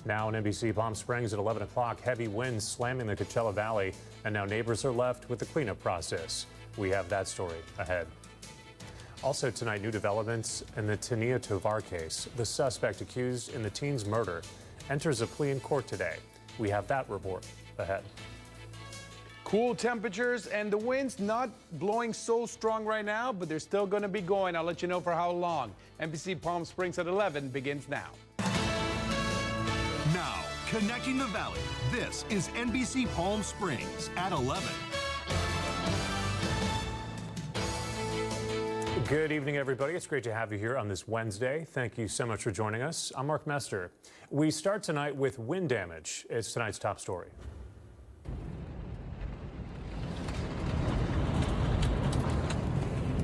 Now in NBC Palm Springs at 11 o'clock, heavy winds slamming the Coachella Valley, and now neighbors are left with the cleanup process. We have that story ahead. Also tonight, new developments in the Tania Tovar case. The suspect accused in the teen's murder enters a plea in court today. We have that report ahead. Cool temperatures and the winds not blowing so strong right now, but they're still going to be going. I'll let you know for how long. NBC Palm Springs at 11 begins now. Now, connecting the valley, this is NBC Palm Springs at 11. Good evening, everybody. It's great to have you here on this Wednesday. Thank you so much for joining us. I'm Mark Mester. We start tonight with wind damage. It's tonight's top story.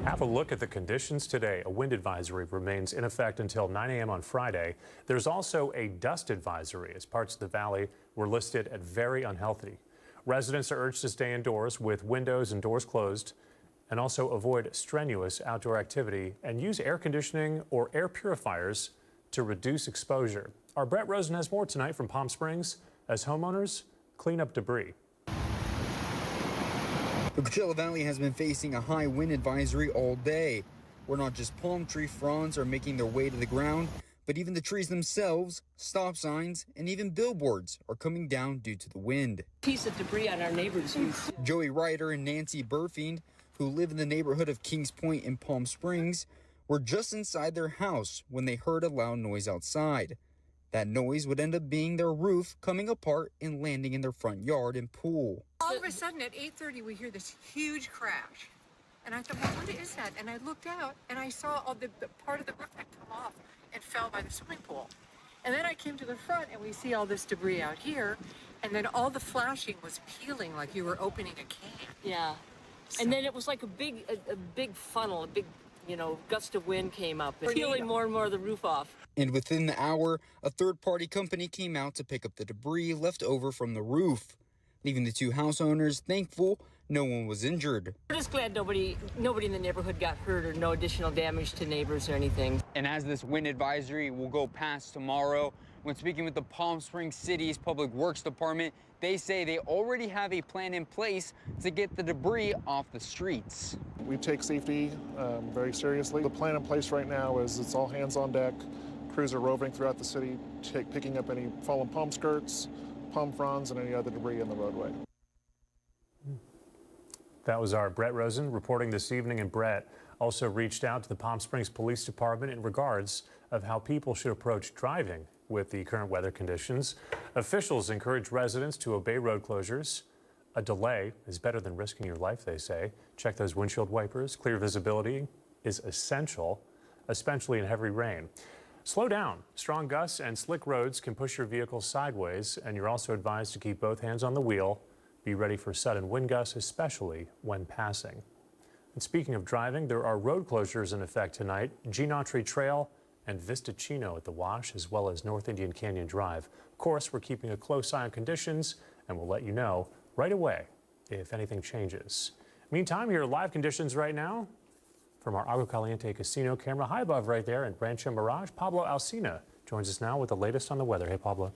Have a look at the conditions today. A wind advisory remains in effect until 9 a.m. on Friday. There's also a dust advisory as parts of the valley were listed at very unhealthy. Residents are urged to stay indoors with windows and doors closed and also avoid strenuous outdoor activity and use air conditioning or air purifiers to reduce exposure. Our Brett Rosen has more tonight from Palm Springs as homeowners clean up debris. The Coachella Valley has been facing a high wind advisory all day, where not just palm tree fronds are making their way to the ground, but even the trees themselves, stop signs, and even billboards are coming down due to the wind. Piece of debris on our neighbor's roof. Joey Ryder and Nancy Burfield, who live in the neighborhood of Kings Point in Palm Springs, were just inside their house when they heard a loud noise outside. That noise would end up being their roof coming apart and landing in their front yard and pool. All of a sudden at 8:30 we hear this huge crash. And I thought, well, what is that? And I looked out and I saw all the part of the roof had come off and fell by the swimming pool. And then I came to the front and we see all this debris out here. And then all the flashing was peeling like you were opening a can. Yeah. And then it was like a big funnel, a big, gust of wind came up, peeling more and more of the roof off. And within the hour, a third-party company came out to pick up the debris left over from the roof, leaving the two house owners thankful no one was injured. We're just glad nobody in the neighborhood got hurt or no additional damage to neighbors or anything. And as this wind advisory will go past tomorrow, when speaking with the Palm Springs City's Public Works Department, they say they already have a plan in place to get the debris off the streets. We take safety very seriously. The plan in place right now is it's all hands on deck. Crews are roving throughout the city, picking up any fallen palm skirts, palm fronds, and any other debris in the roadway. That was our Brett Rosen reporting this evening, and Brett also reached out to the Palm Springs Police Department in regards of how people should approach driving with the current weather conditions. Officials encourage residents to obey road closures. A delay is better than risking your life, they say. Check those windshield wipers. Clear visibility is essential, especially in heavy rain. Slow down. Strong gusts and slick roads can push your vehicle sideways, and you're also advised to keep both hands on the wheel. Be ready for sudden wind gusts, especially when passing. And speaking of driving, there are road closures in effect tonight. Gene Autry Trail and Vista Chino at the Wash, as well as North Indian Canyon Drive. Of course, we're keeping a close eye on conditions, and we'll let you know right away if anything changes. Meantime, here are live conditions right now from our Agua Caliente Casino camera high above right there in Rancho Mirage. Pablo Alsina joins us now with the latest on the weather. Hey, Pablo.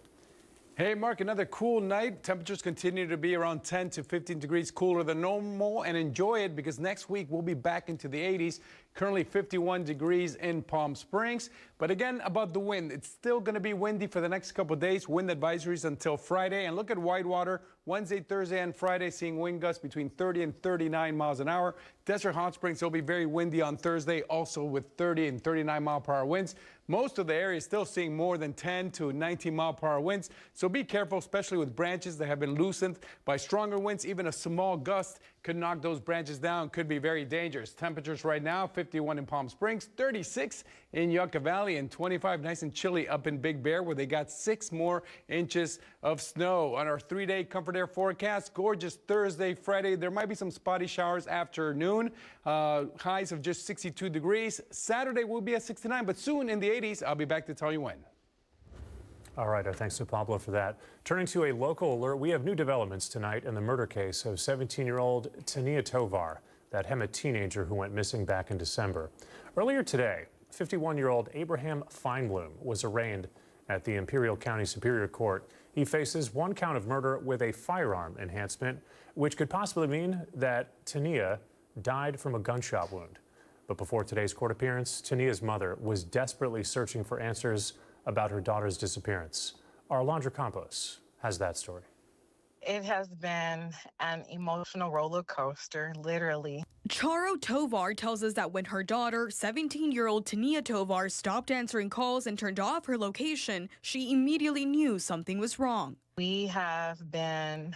Hey, Mark, another cool night. Temperatures continue to be around 10 to 15 degrees cooler than normal, and enjoy it because next week we'll be back into the 80s. Currently 51 degrees in Palm Springs. But again, about the wind, it's still going to be windy for the next couple of days. Wind advisories until Friday. And look at Whitewater, Wednesday, Thursday, and Friday, seeing wind gusts between 30 and 39 miles an hour. Desert Hot Springs will be very windy on Thursday, also with 30 and 39 mile per hour winds. Most of the area is still seeing more than 10 to 19 mile per hour winds. So be careful, especially with branches that have been loosened by stronger winds. Even a small gust could knock those branches down, could be very dangerous. Temperatures right now, 51 in Palm Springs, 36 in Yucca Valley, and 25 nice and chilly up in Big Bear, where they got 6 more inches of snow. On our 3-day Comfort Air forecast, gorgeous Thursday, Friday. There might be some spotty showers afternoon. Highs of just 62 degrees. Saturday will be at 69, but soon in the 80s. I'll be back to tell you when. All right, our thanks to Pablo for that. Turning to a local alert, we have new developments tonight in the murder case of 17-year-old Tania Tovar, that Hemet teenager who went missing back in December. Earlier today, 51-year-old Abraham Feinblum was arraigned at the Imperial County Superior Court. He faces 1 count of murder with a firearm enhancement, which could possibly mean that Tania died from a gunshot wound. But before today's court appearance, Tania's mother was desperately searching for answers about her daughter's disappearance. Our Alondra Campos has that story. It has been an emotional roller coaster, literally. Charo Tovar tells us that when her daughter, 17-year-old Tania Tovar, stopped answering calls and turned off her location, she immediately knew something was wrong. We have been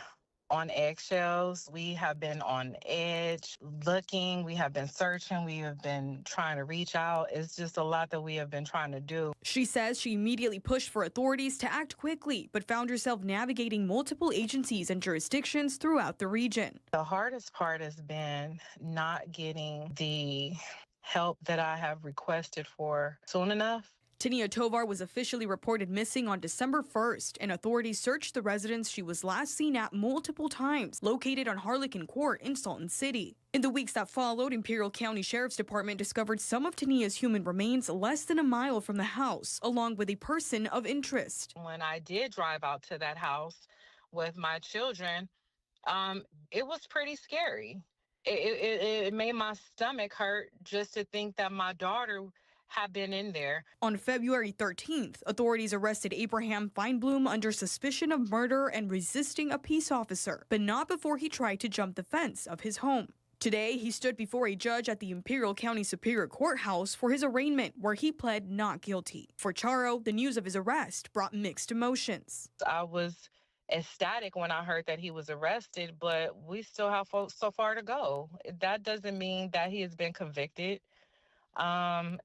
on eggshells. We have been on edge, looking. We have been searching. We have been trying to reach out. It's just a lot that we have been trying to do. She says she immediately pushed for authorities to act quickly, but found herself navigating multiple agencies and jurisdictions throughout the region. The hardest part has been not getting the help that I have requested for soon enough. Tania Tovar was officially reported missing on December 1st, and authorities searched the residence she was last seen at multiple times, located on Harlequin Court in Salton City. In the weeks that followed, Imperial County Sheriff's Department discovered some of Tania's human remains less than a mile from the house, along with a person of interest. When I did drive out to that house with my children, it was pretty scary. It made my stomach hurt just to think that my daughter had been in there. On February 13th, authorities arrested Abraham Feinblum under suspicion of murder and resisting a peace officer, but not before he tried to jump the fence of his home. Today, he stood before a judge at the Imperial County Superior Courthouse for his arraignment, where he pled not guilty. For Charo, the news of his arrest brought mixed emotions. I was ecstatic when I heard that he was arrested, but we still have so far to go. That doesn't mean that he has been convicted. And,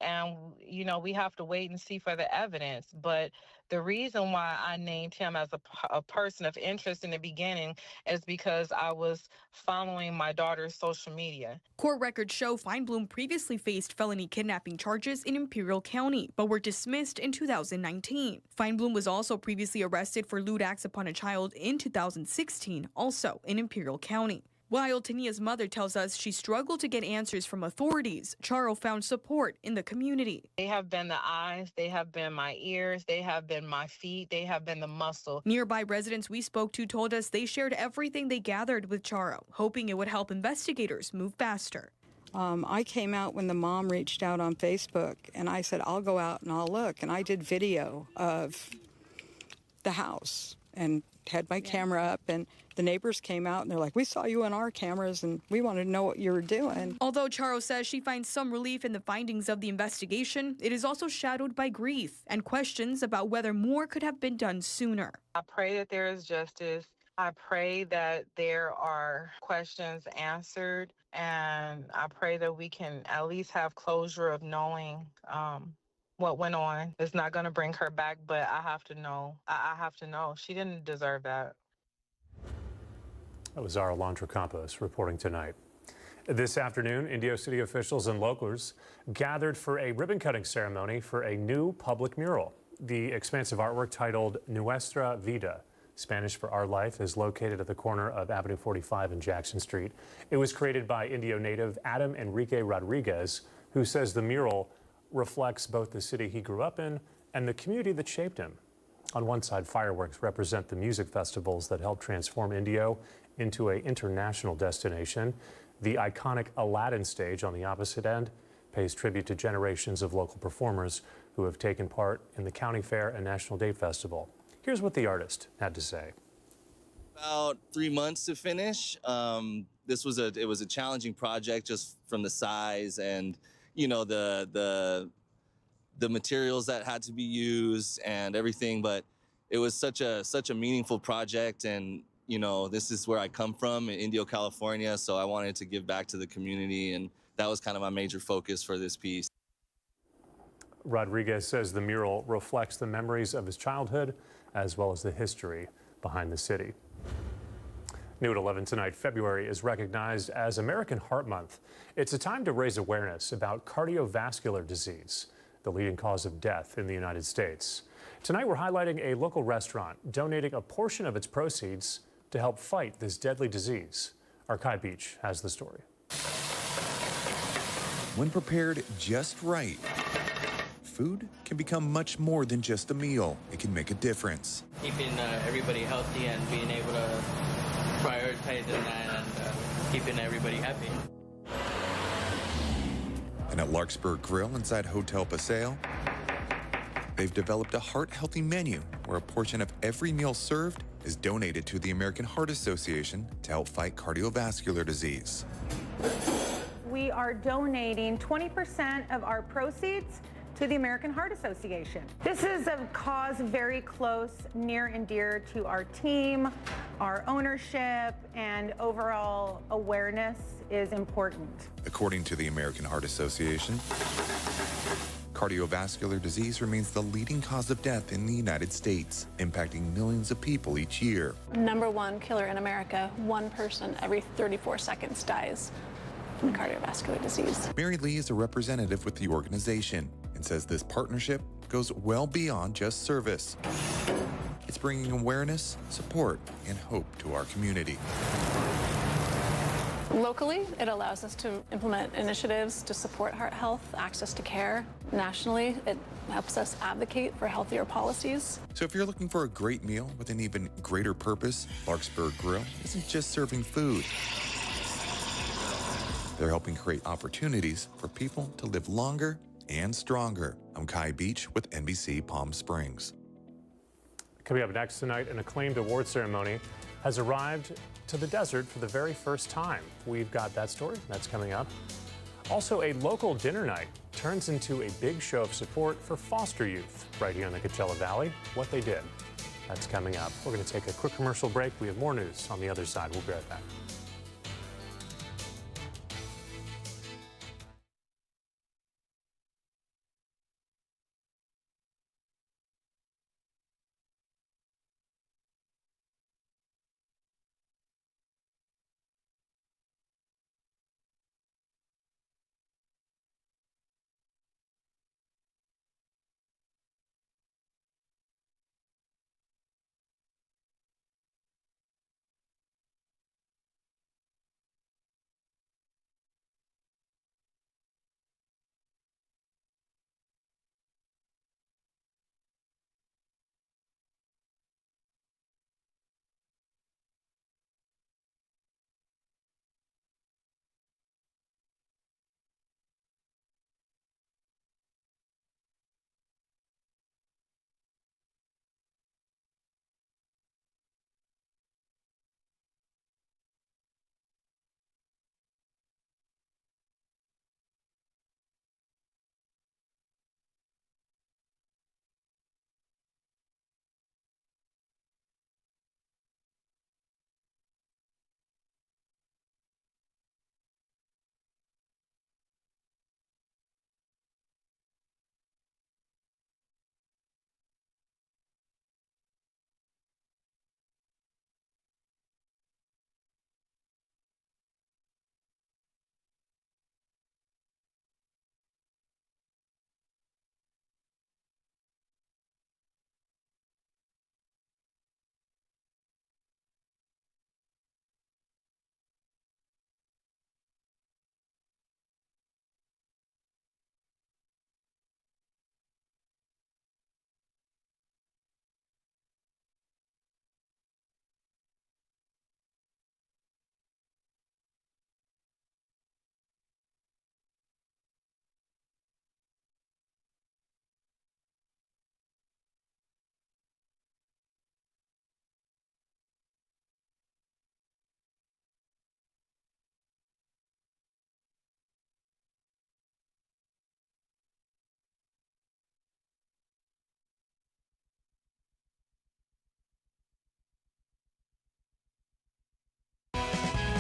you know, we have to wait and see for the evidence. But the reason why I named him as a person of interest in the beginning is because I was following my daughter's social media. Court records show Feinblum previously faced felony kidnapping charges in Imperial County, but were dismissed in 2019. Feinblum was also previously arrested for lewd acts upon a child in 2016, also in Imperial County. While Tania's mother tells us she struggled to get answers from authorities, Charo found support in the community. They have been the eyes, they have been my ears, they have been my feet, they have been the muscle. Nearby residents we spoke to told us they shared everything they gathered with Charo, hoping it would help investigators move faster. I came out when the mom reached out on Facebook, and I said, I'll go out and I'll look. And I did video of the house and had my camera up, and the neighbors came out and they're like, we saw you on our cameras and we wanted to know what you were doing. Although Charo says she finds some relief in the findings of the investigation, it is also shadowed by grief and questions about whether more could have been done sooner. I pray that there is justice. I pray that there are questions answered, and I pray that we can at least have closure of knowing what went on. It's not going to bring her back, but I have to know. I have to know. She didn't deserve that. That was our Alondra Campos reporting tonight. This afternoon, Indio City officials and locals gathered for a ribbon-cutting ceremony for a new public mural. The expansive artwork titled Nuestra Vida, Spanish for Our Life, is located at the corner of Avenue 45 and Jackson Street. It was created by Indio native Adam Enrique Rodriguez, who says the mural reflects both the city he grew up in and the community that shaped him. On one side, fireworks represent the music festivals that helped transform Indio into an international destination. The iconic Aladdin stage on the opposite end pays tribute to generations of local performers who have taken part in the County Fair and National Day Festival. Here's what the artist had to say. About 3 months to finish. It was a challenging project just from the size and, you know, the materials that had to be used and everything, but it was such a meaningful project. And you know, this is where I come from in Indio, California, so I wanted to give back to the community, and that was kind of my major focus for this piece. Rodriguez says the mural reflects the memories of his childhood as well as the history behind the city. New at 11 tonight, February is recognized as American Heart Month. It's a time to raise awareness about cardiovascular disease, the leading cause of death in the United States. Tonight, we're highlighting a local restaurant donating a portion of its proceeds to help fight this deadly disease. Our Kai Beach has the story. When prepared just right, food can become much more than just a meal. It can make a difference. Keeping everybody healthy and being able to prioritize in that and keeping everybody happy. And at Larkspur Grill inside Hotel Paseo, they've developed a heart-healthy menu where a portion of every meal served is donated to the American Heart Association to help fight cardiovascular disease. We are donating 20% of our proceeds to the American Heart Association. This is a cause very close, near and dear to our team. Our ownership and overall awareness is important. According to the American Heart Association, cardiovascular disease remains the leading cause of death in the United States, impacting millions of people each year. #1 killer in America, one person every 34 seconds dies from cardiovascular disease. Mary Lee is a representative with the organization and says this partnership goes well beyond just service. It's bringing awareness, support, and hope to our community. Locally, it allows us to implement initiatives to support heart health, access to care. Nationally, it helps us advocate for healthier policies. So if you're looking for a great meal with an even greater purpose, Larkspur Grill isn't just serving food. They're helping create opportunities for people to live longer and stronger. I'm Kai Beach with NBC Palm Springs. Coming up next tonight, an acclaimed award ceremony has arrived to the desert for the very first time. We've got that story. That's coming up. Also, a local dinner night turns into a big show of support for foster youth right here in the Coachella Valley. What they did. That's coming up. We're going to take a quick commercial break. We have more news on the other side. We'll be right back.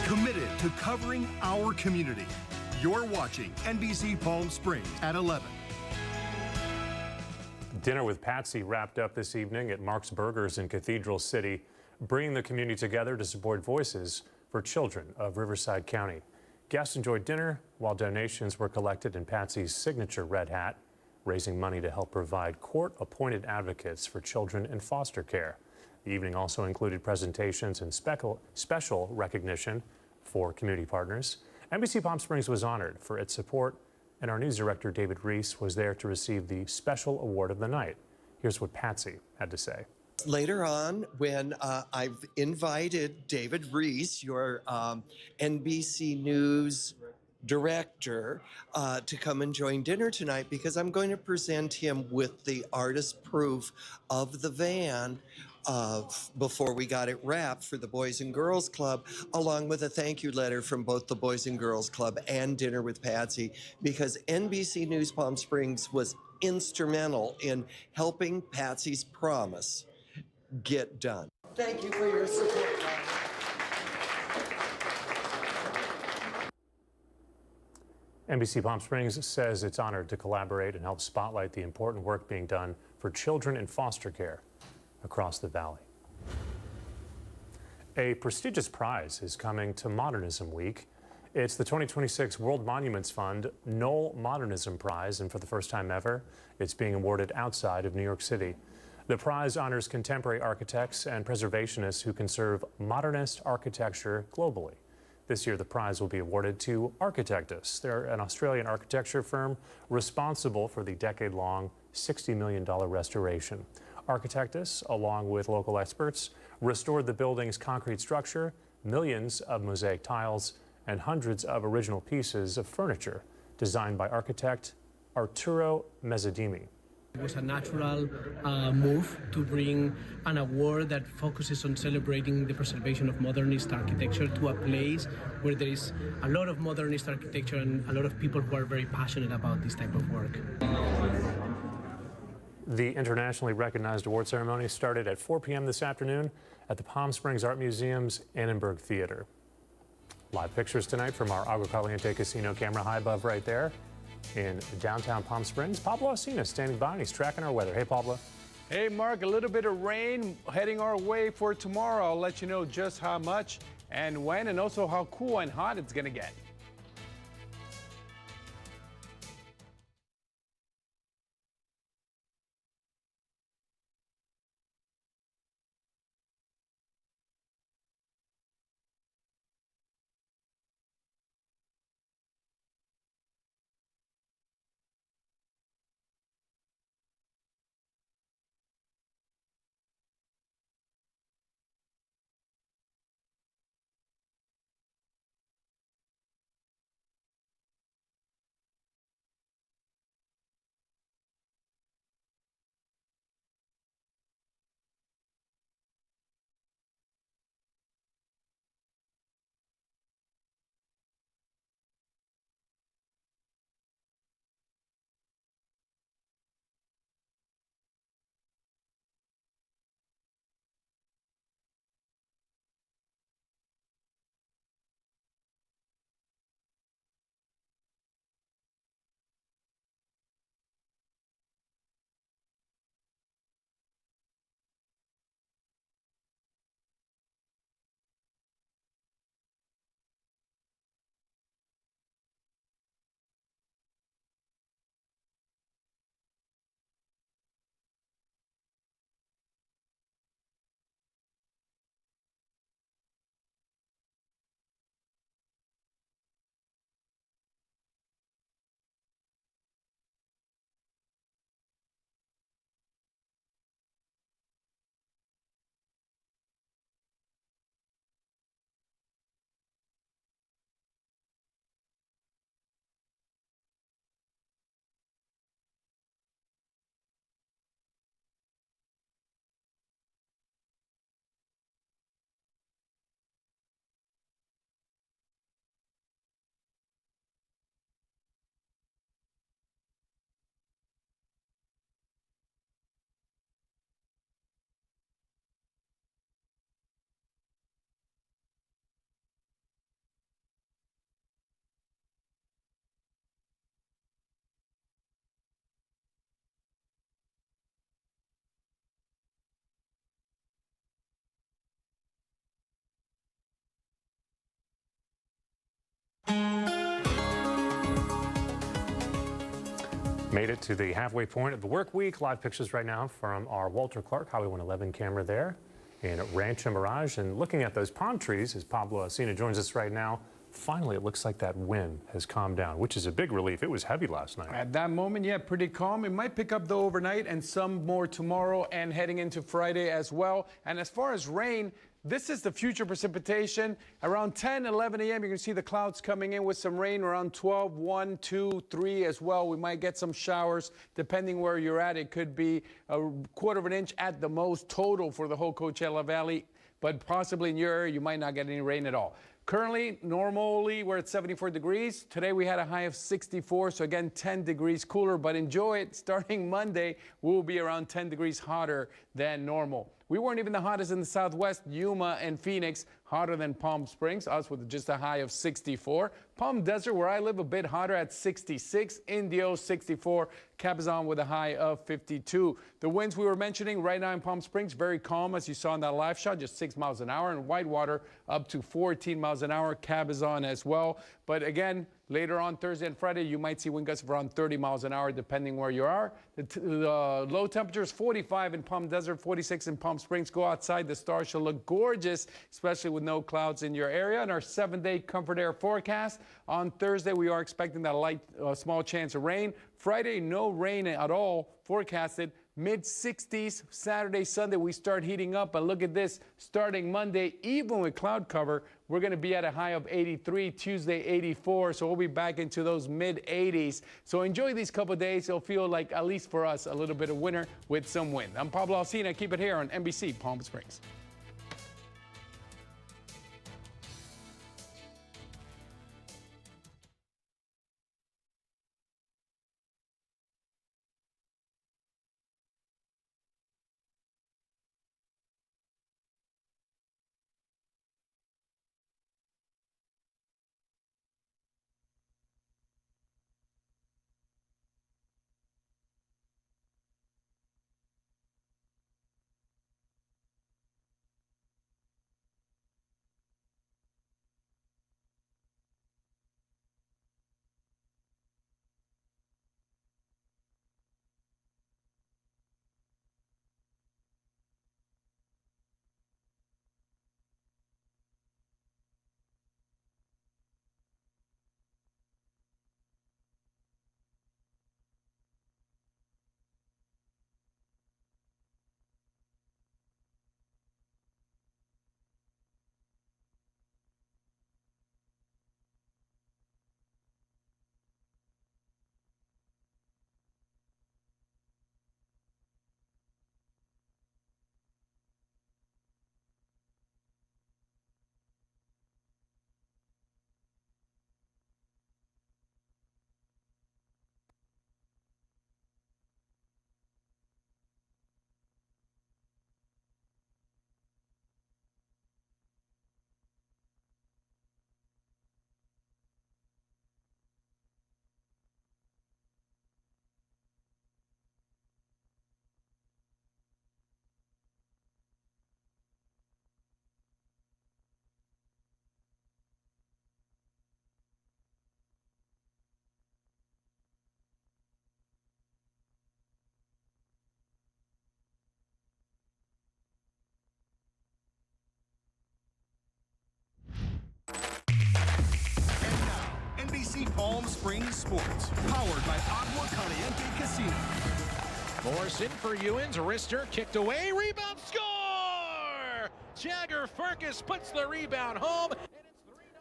Committed to covering our community. You're watching NBC Palm Springs at 11. Dinner with Patsy wrapped up this evening at Mark's Burgers in Cathedral City, bringing the community together to support voices for children of Riverside County. Guests enjoyed dinner while donations were collected in Patsy's signature red hat, raising money to help provide court-appointed advocates for children in foster care. The evening also included presentations and special recognition for community partners. NBC Palm Springs was honored for its support And our news director, David Reese, was there to receive the special award of the night. Here's what Patsy had to say. Later on, when I've invited David Reese, your NBC News director, to come and join dinner tonight, because I'm going to present him with the artist proof of the van before we got it wrapped for the Boys and Girls Club, along with a thank you letter from both the Boys and Girls Club and Dinner with Patsy, because NBC News Palm Springs was instrumental in helping Patsy's promise get done. Thank you for your support. NBC Palm Springs says it's honored to collaborate and help spotlight the important work being done for children in foster care across the valley. A prestigious prize is coming to Modernism Week. It's the 2026 World Monuments Fund Knoll Modernism Prize, and for the first time ever, it's being awarded outside of New York City. The prize honors contemporary architects and preservationists who conserve modernist architecture globally. This year, the prize will be awarded to Architectus. They're an Australian architecture firm responsible for the decade-long $60 million restoration. Architectus, along with local experts, restored the building's concrete structure, millions of mosaic tiles, and hundreds of original pieces of furniture designed by architect Arturo Mezzadini. It was a natural move to bring an award that focuses on celebrating the preservation of modernist architecture to a place where there is a lot of modernist architecture and a lot of people who are very passionate about this type of work. The internationally recognized award ceremony started at 4 p.m. this afternoon at the Palm Springs Art Museum's Annenberg Theater. Live pictures tonight from our Agua Caliente Casino camera high above right there in downtown Palm Springs. Pablo Acina standing by, and he's tracking our weather. Hey, Pablo. Hey, Mark, a little bit of rain heading our way for tomorrow. I'll let you know just how much and when, and also how cool and hot it's going to get. Made it to the halfway point of the work week. Live pictures right now from our Walter Clark Highway 111 camera there in Rancho Mirage. And looking at those palm trees as Pablo Acina joins us right now. finally it looks like that wind has calmed down, which is a big relief. It was heavy last night. At that moment, yeah, pretty calm. It might pick up though overnight and some more tomorrow and heading into Friday as well. And as far as rain, this is the future precipitation. Around 10, 11 a.m., you're going to see the clouds coming in with some rain around 12, 1, 2, 3 as well. We might get some showers depending where you're at. It could be a quarter of an inch at the most total for the whole Coachella Valley, but possibly in your area, you might not get any rain at all. Currently, normally, we're at 74 degrees. Today, we had a high of 64, so again, 10 degrees cooler, but enjoy it. Starting Monday, we'll be around 10 degrees hotter than normal. We weren't even the hottest in the Southwest. Yuma and Phoenix, hotter than Palm Springs, us with just a high of 64. Palm Desert, where I live, a bit hotter at 66. Indio, 64. Cabazon with a high of 52. The winds we were mentioning right now in Palm Springs, very calm, as you saw in that live shot, just 6 miles an hour. And Whitewater, up to 14 miles an hour. Cabazon as well. But again, later on Thursday and Friday, you might see wind gusts of around 30 miles an hour, depending where you are. The low temperature is 45 in Palm Desert, 46 in Palm Springs. Go outside. The stars shall look gorgeous, especially with no clouds in your area. And our 7-day comfort air forecast. On Thursday, we are expecting that light, small chance of rain. Friday, no rain at all forecasted. Mid-60s. Saturday, Sunday, we start heating up. But look at this. Starting Monday, even with cloud cover, we're going to be at a high of 83. Tuesday, 84. So we'll be back into those mid-80s. So enjoy these couple of days. It'll feel like, at least for us, a little bit of winter with some wind. I'm Pablo Alcina. Keep it here on NBC Palm Springs. NBC Palm Springs Sports, powered by Agua Caliente Casino. Morrison for Ewens, wrister kicked away, rebound, score! Jagger Farkas puts the rebound home.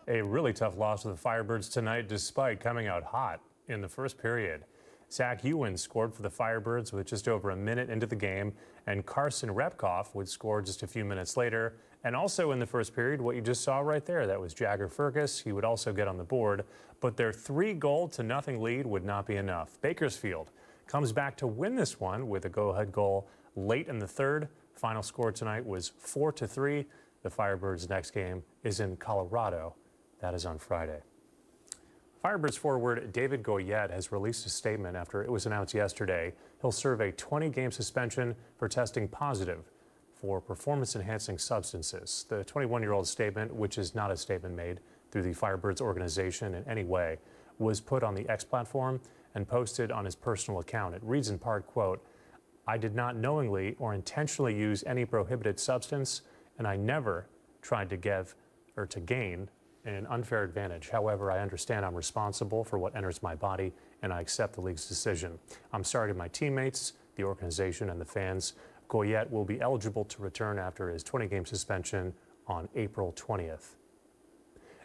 A really tough loss to the Firebirds tonight, despite coming out hot in the first period. Zach Ewens scored for the Firebirds with just over a minute into the game, and Carson Repkoff would score just a few minutes later. And also in the first period, what you just saw right there, that was Jagger Farkas. He would also get on the board, but their 3-goal-to-0 lead would not be enough. Bakersfield comes back to win this one with a go-ahead goal late in the third. Final score tonight was 4-3. The Firebirds' next game is in Colorado. That is on Friday. Firebirds forward David Goyette has released a statement after it was announced yesterday he'll serve a 20-game suspension for testing positive for performance-enhancing substances. The 21-year-old statement, which is not a statement made through the Firebirds organization in any way, was put on the X platform and posted on his personal account. It reads in part, quote, "I did not knowingly or intentionally use any prohibited substance, and I never tried to give or to gain an unfair advantage. However, I understand I'm responsible for what enters my body, and I accept the league's decision. I'm sorry to my teammates, the organization, and the fans. Goyette will be eligible to return after his 20-game suspension on April 20th.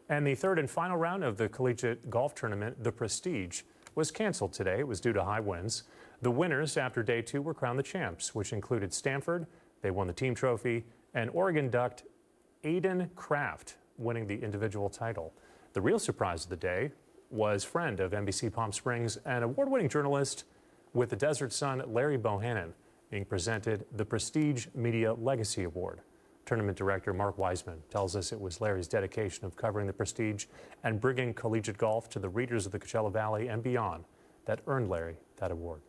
And the third and final round of the collegiate golf tournament, the Prestige, was canceled today. It was due to high winds. The winners after day 2 were crowned the champs, which included Stanford. They won the team trophy, and Oregon ducked Aiden Kraft, winning the individual title. The real surprise of the day was friend of NBC Palm Springs and award-winning journalist with the Desert Sun, Larry Bohannon, being presented the Prestige Media Legacy Award. Tournament director Mark Wiseman tells us it was Larry's dedication of covering the Prestige and bringing collegiate golf to the readers of the Coachella Valley and beyond that earned Larry that award.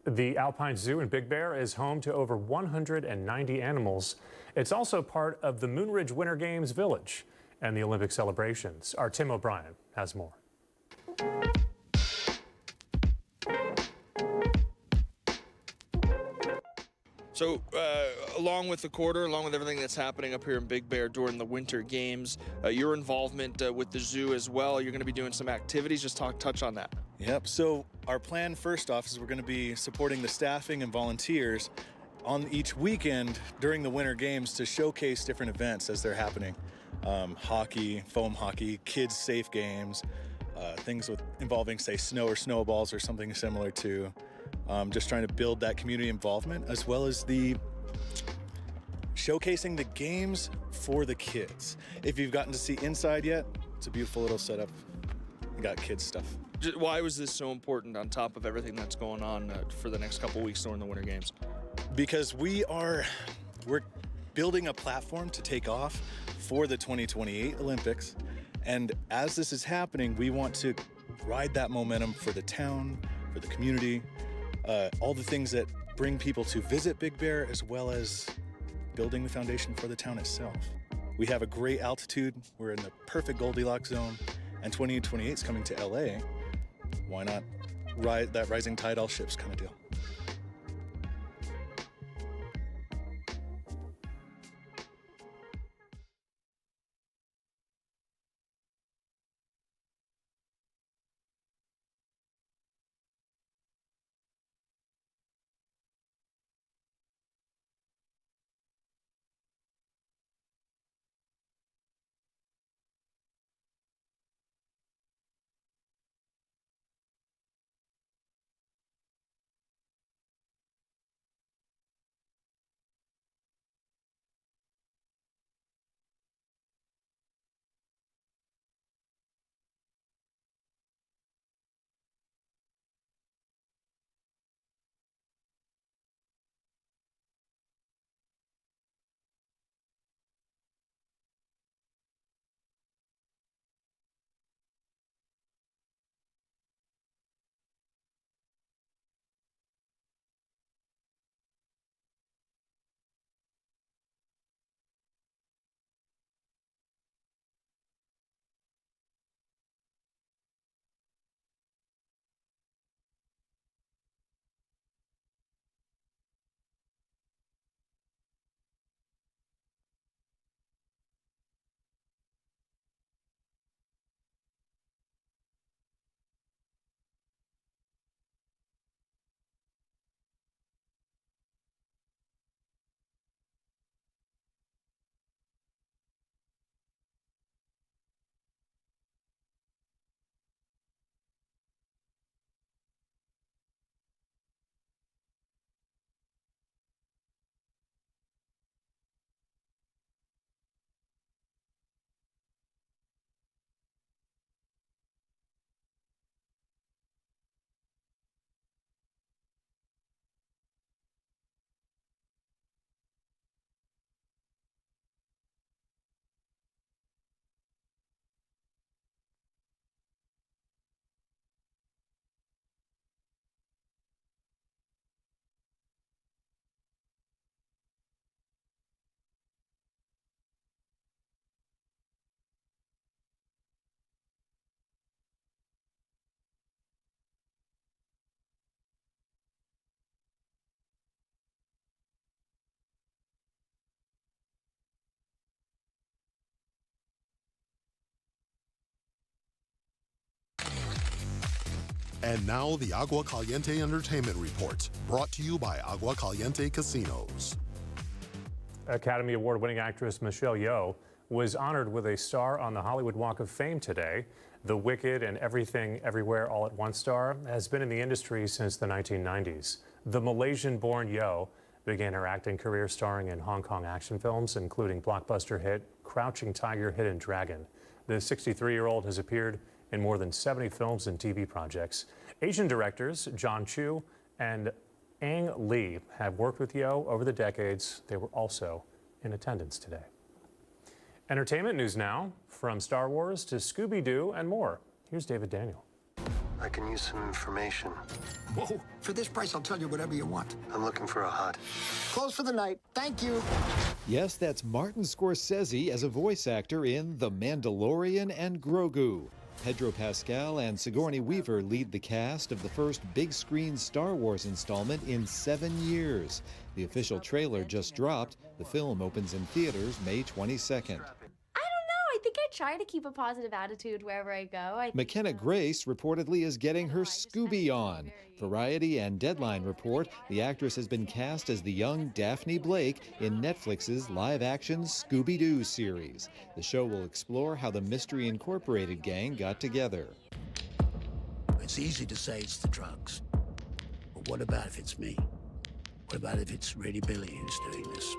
The Alpine Zoo in Big Bear is home to over 190 animals. It's also part of the Moonridge Winter Games Village and the Olympic celebrations. Our Tim O'Brien has more. So, along with the quarter, along with everything that's happening up here in Big Bear during the Winter Games, your involvement with the zoo as well, you're going to be doing some activities. Just touch on that. Yep. So our plan first off is we're going to be supporting the staffing and volunteers on each weekend during the Winter Games to showcase different events as they're happening. Hockey, foam hockey, kids safe games, things involving, say, snow or snowballs or something similar to. Just trying to build that community involvement as well as the showcasing the games for the kids. If you've gotten to see inside yet, it's a beautiful little setup. You got kids stuff. Why was this so important on top of everything that's going on for the next couple weeks during the Winter Games? Because we're building a platform to take off for the 2028 Olympics. And as this is happening, we want to ride that momentum for the town, for the community, all the things that bring people to visit Big Bear, as well as building the foundation for the town itself. We have a great altitude. We're in the perfect Goldilocks zone, and 2028 is coming to LA. Why not ride that rising tide, all ships kind of deal? And now the Agua Caliente Entertainment Report, brought to you by Agua Caliente Casinos. Academy Award-winning actress Michelle Yeoh was honored with a star on the Hollywood Walk of Fame today. The Wicked and Everything Everywhere All at Once star has been in the industry since the 1990s. The Malaysian-born Yeoh began her acting career starring in Hong Kong action films, including blockbuster hit Crouching Tiger, Hidden Dragon. The 63-year-old has appeared in more than 70 films and TV projects. Asian directors John Chu and Ang Lee have worked with Yeoh over the decades. They were also in attendance today. Entertainment news now, from Star Wars to Scooby-Doo and more. Here's David Daniel. I can use some information. Whoa, for this price, I'll tell you whatever you want. I'm looking for a hut. Close for the night. Thank you. Yes, that's Martin Scorsese as a voice actor in The Mandalorian and Grogu. Pedro Pascal and Sigourney Weaver lead the cast of the first big-screen Star Wars installment in 7 years. The official trailer just dropped. The film opens in theaters May 22nd. I think I try to keep a positive attitude wherever I go. McKenna Grace reportedly is getting her Scooby on. Variety and Deadline report the actress has been cast as the young Daphne Blake in Netflix's live-action Scooby-Doo series. The show will explore how the Mystery Incorporated gang got together. It's easy to say it's the drugs. But what about if it's me? What about if it's really Billy who's doing this?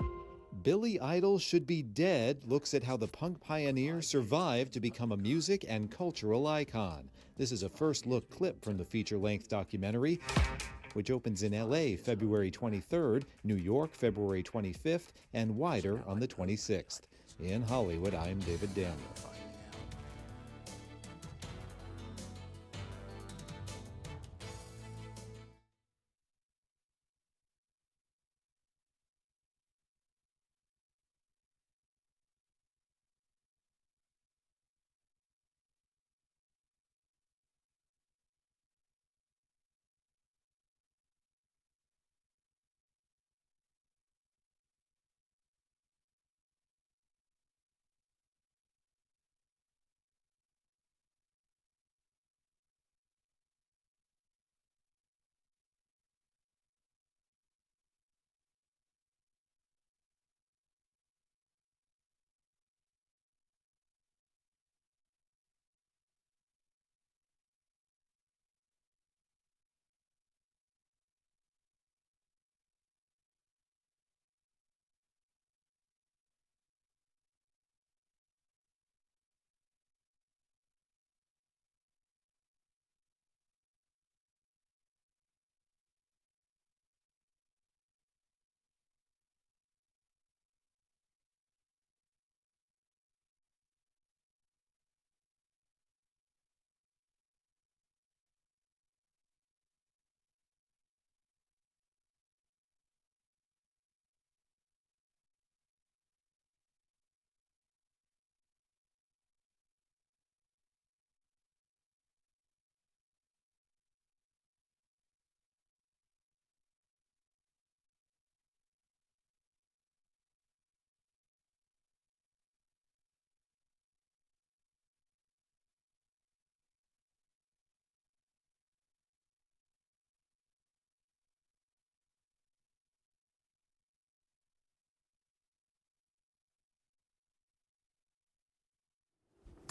Billy Idol Should Be Dead looks at how the punk pioneer survived to become a music and cultural icon. This is a first-look clip from the feature-length documentary, which opens in LA February 23rd, New York February 25th, and wider on the 26th. In Hollywood, I'm David Daniel.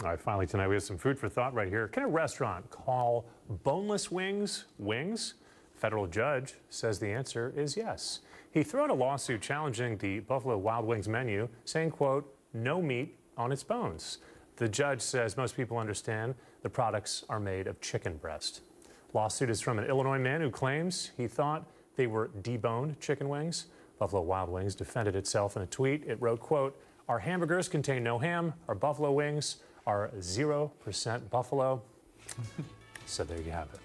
All right, finally tonight we have some food for thought right here. Can a restaurant call boneless wings wings? Federal judge says the answer is yes. He threw out a lawsuit challenging the Buffalo Wild Wings menu, saying, quote, no meat on its bones. The judge says most people understand the products are made of chicken breast. Lawsuit is from an Illinois man who claims he thought they were deboned chicken wings. Buffalo Wild Wings defended itself in a tweet. It wrote, quote, our hamburgers contain no ham. Our buffalo wings are 0% buffalo. So there you have it.